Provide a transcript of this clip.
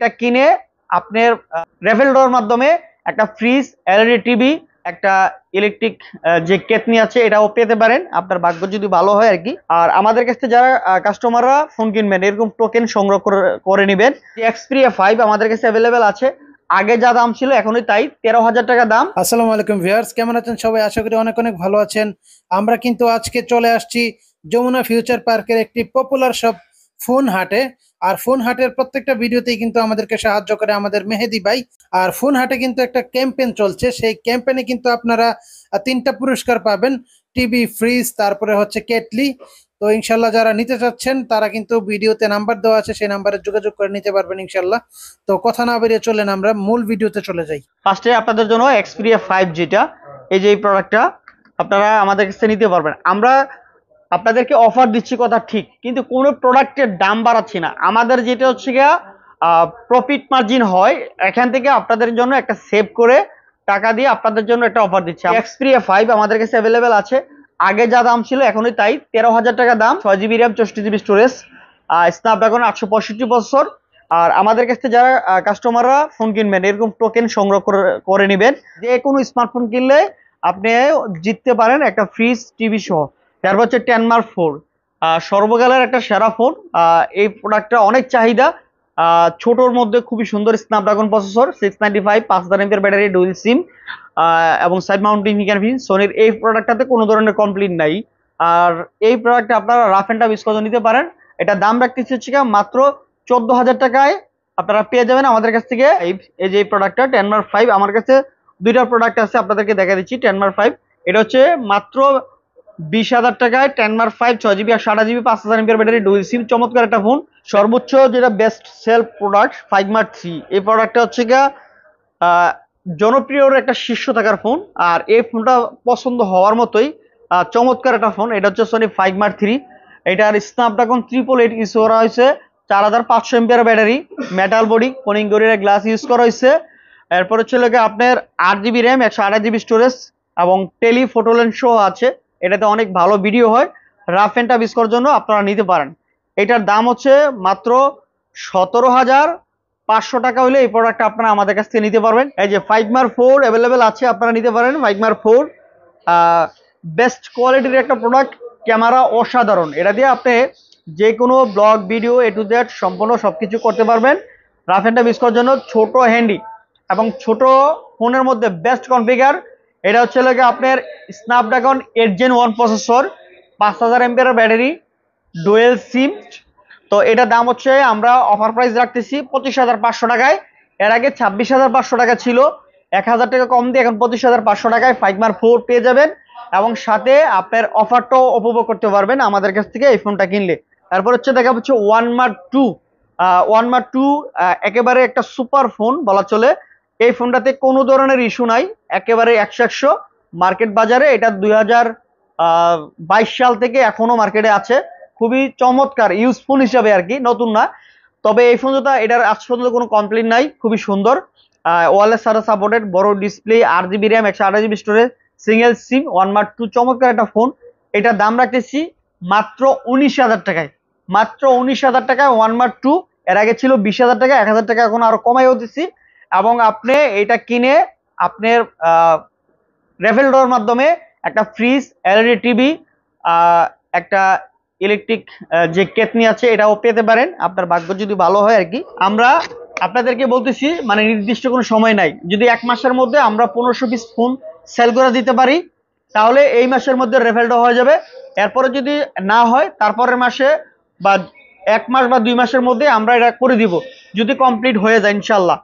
এটা কিনে আপনার রেফেল ডোর মাধ্যমে একটা ফ্রিজ, এলইডি টিভি, একটা ইলেকট্রিক যে কেতনি আছে এটাও পেতে পারেন, আপনার ভাগ্য যদি ভালো হয় আর কি। আর আমাদের কাছে যারা কাস্টমাররা ফোন কিনবেন এরকম টোকেন সংগ্রহ করে নেবেন। এক্সপিরিয়া 5 আমাদের কাছে অ্যাভেলেবেল আছে, আগে যা দাম ছিল এখনই তাই, 13,000 টাকা দাম। আসসালামু আলাইকুম ভিউয়ার্স, কেমন আছেন সবাই? আশা করি অনেক অনেক ভালো আছেন। আমরা কিন্তু আজকে চলে আসছি যমুনা ফিউচার পার্কের একটি পপুলার সব ফোন হাটে। আর ফোন হাটের প্রত্যেকটা ভিডিওতেই কিন্তু আমাদেরকে সাহায্য করে আমাদের মেহেদি ভাই। আর ফোন হাটে কিন্তু একটা ক্যাম্পেইন চলছে, সেই ক্যাম্পেইনে কিন্তু আপনারা তিনটা পুরস্কার পাবেন, টিভি, ফ্রিজ, তারপরে হচ্ছে কেটলি। তো ইনশাল্লাহ যারা নিতে চাচ্ছেন তারা কিন্তু ভিডিওতে নাম্বার দেওয়া আছে, সেই নাম্বারে যোগাযোগ করে নিতে পারবেন ইনশাল্লাহ। তো কথা না বেরিয়ে চলেন আমরা মূল ভিডিওতে চলে যাই। ফার্স্টে আপনাদের জন্য এক্সপিরিয়া 5 যেটা, এই যে এই প্রোডাক্টটা আপনারা আমাদের কাছে নিতে পারবেন। আমরা আপনাদেরকে অফার দিচ্ছি কথা ঠিক, কিন্তু কোনো প্রোডাক্টের দাম বাড়াচ্ছি না। আমাদের যেটা হচ্ছে গিয়া প্রফিট মার্জিন হয়, এখান থেকে আপনাদের জন্য একটা সেভ করে টাকা দিয়ে আপনাদের জন্য একটা অফার দিচ্ছি। এক্সপিরিয়া 5 আমাদের কাছে অ্যাভেলেবেল আছে, আগে যা দাম ছিল এখনই তাই, 13,000 টাকা দাম, 6 GB RAM, 64 GB storage, Snapdragon 865 আর আমাদের কাছে যারা কাস্টমাররা ফোন কিনবেন এরকম টোকেন সংগ্রহ করে নেবেন, যে কোনো স্মার্টফোন কিনলে আপনি জিততে পারেন একটা ফ্রিজ, টিভি সহ। তারপর হচ্ছে 10 মার্ক 4, সর্বকালের একটা সেরা ফোন। এই প্রোডাক্টটা অনেক চাহিদা, ছোটর মধ্যে খুবই সুন্দর স্ন্যাপড্রাগন প্রসেসর, 695, 5000 এমপিআর ব্যাটারি, ডুয়েল সিম এবং সাইড মাউন্টিং ফিঙ্গারপ্রিন্ট। সোনির এই প্রোডাক্টটাতে কোনো ধরনের কমপ্লেইন নাই। আর এই প্রোডাক্টটা আপনারা রাফ এন্ড টাফ ইউজ করে নিতে পারেন। এটা দাম রাখতেছি হচ্ছে মাত্র 14,000 টাকায় আপনারা পেয়ে যাবেন আমাদের কাছ থেকে এই যে প্রোডাক্টটা 10 মার্ক 5। আমার কাছে দুইটা প্রোডাক্ট আছে, আপনাদেরকে দেখা দিচ্ছি। 10 মার্ক 5 এটা হচ্ছে মাত্র 20,000 টাকায় 10 মার্ক 5, 6 জিবি আর 28 জিবি, 5000 এমপিআর ব্যাটারি, ডুয়েল সিম, চমৎকার একটা ফোন। সর্বোচ্চ যেটা বেস্ট সেল প্রোডাক্ট 5 মার্ক 3, এই প্রোডাক্টটা হচ্ছে গিয়া জনপ্রিয়র একটা শীর্ষ থাকার ফোন। আর এই ফোনটা পছন্দ হওয়ার মতোই চমৎকার একটা ফোন। এটা হচ্ছে সনি 5 মার্ক 3, এটার স্ন্যাপড্রাগন 888 ইউজ করা হয়েছে, 4500 MPR battery, metal body, Corning gorilla glass use করা হয়েছে। এরপর হচ্ছে আপনার 8 জিবি র্যাম, 128 জিবি স্টোরেজ এবং টেলি ফটো লেন্স সহ আছে। এটাতে অনেক ভালো ভিডিও হয়। রাফ এন্ড টাফ ইউজ করার জন্য আপনারা নিতে পারেন। এটার দাম হচ্ছে মাত্র 17,500 টাকা হলে এই প্রোডাক্টটা আপনারা আমাদের কাছ থেকে নিতে পারবেন। এই যে 5 মার্ক 4 অ্যাভেলেবেল আছে, আপনারা নিতে পারেন 5 মার্ক 4। বেস্ট কোয়ালিটির একটা প্রোডাক্ট, ক্যামেরা অসাধারণ, এটা দিয়ে আপনি যে কোনো blog, video, A to Z সম্পূর্ণ সবকিছু করতে পারবেন। রাফ এন্ড টাফ ইউজ করার জন্য ছোট, হ্যান্ডি এবং ছোট ফোনের মধ্যে বেস্ট কনফিগার। এটা হচ্ছে আপনার স্ন্যাপড্রাগন 8 Gen 1 প্রসেসর, 5000 এমপিআর ব্যাটারি, ডুয়েল সিম। তো এটা দাম হচ্ছে আমরা অফার প্রাইস রাখতেছি 25,500 টাকায়। এর আগে 26,500 টাকা ছিল, 1,000 টাকা কম দিয়ে এখন 25,500 টাকায় 5 মার্ক 4 পেয়ে যাবেন। এবং সাথে আপনার অফারটাও উপভোগ করতে পারবেন আমাদের কাছ থেকে এই ফোনটা কিনলে। তারপর হচ্ছে দেখা হচ্ছে 1 মার্ক 2। 1 মার্ক 2 একেবারে একটা সুপার ফোন বলা চলে। এই ফোনটাতে কোনো ধরনের ইস্যু নাই, একেবারে 100 মার্কেট বাজারে এটা 2022 সাল থেকে এখনো মার্কেটে আছে। খুবই চমৎকার ইউজফুল হিসাবে আর কি, নতুন না। তবে এই ফোনটা এটার আজ পর্যন্ত কোনো কমপ্লেইন নাই, খুবই সুন্দর। ওয়ারলেস ছাড়া সাপোর্টেড, বড় display, 8 GB RAM, 128 GB storage, single SIM, 1 mark 2, চমৎকার একটা ফোন। এটার দাম রাখতেছি মাত্র 19,000 টাকায়। মাত্র 19,000 টাকায় 1 মার্ক 2। এর আগে ছিল 20,000 টাকা, 1,000 টাকা এখন আরো কমাইও দিচ্ছি। এবং আপনি এটা কিনে আপনার রেফেল ডোর মাধ্যমে একটা ফ্রিজ, এলইডি টিভি, একটা ইলেকট্রিক যে কেতনি আছে এটাও পেতে পারেন, আপনার ভাগ্য যদি ভালো হয় আর কি। আমরা আপনাদেরকে বলতেছি মানে নির্দিষ্ট কোনো সময় নাই, যদি 1 মাসের মধ্যে আমরা 1500 পিস ফোন সেল করে দিতে পারি তাহলে এই মাসের মধ্যে রেফেলটা হয়ে যাবে। এরপরে যদি না হয় তারপরের মাসে বা 1 মাস বা 2 মাসের মধ্যে আমরা এটা করে দিব, যদি কমপ্লিট হয়ে যায় ইনশাল্লাহ।